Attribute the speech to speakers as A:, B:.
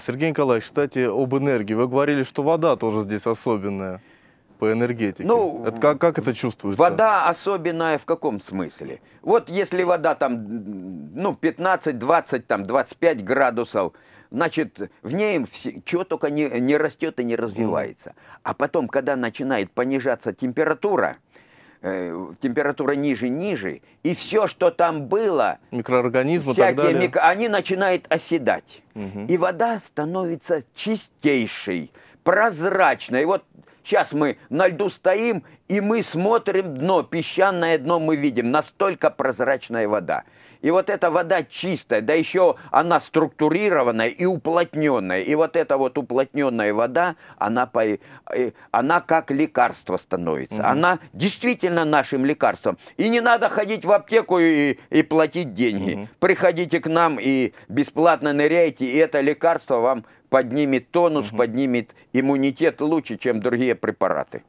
A: Сергей Николаевич, кстати, об энергии. Вы говорили, что вода тоже здесь особенная по энергетике.
B: Ну,
A: Это как это чувствуется?
B: Вода особенная в каком смысле? Вот если вода там, ну, 15, 20, там, 25 градусов, значит, в ней чего только не растет и не развивается. А потом, когда начинает понижаться температура, температура ниже, и все, что там было,
A: микроорганизмы и так далее,
B: они начинают оседать. И вода становится чистейшей, прозрачной. И вот сейчас мы на льду стоим, и мы смотрим дно, песчаное дно мы видим, настолько прозрачная вода. И вот эта вода чистая, да еще она структурированная и уплотненная. И вот эта вот уплотненная вода, она как лекарство становится. Она действительно нашим лекарством. И не надо ходить в аптеку и платить деньги. Приходите к нам и бесплатно ныряйте, и это лекарство вам поднимет тонус, поднимет иммунитет лучше, чем другие препараты.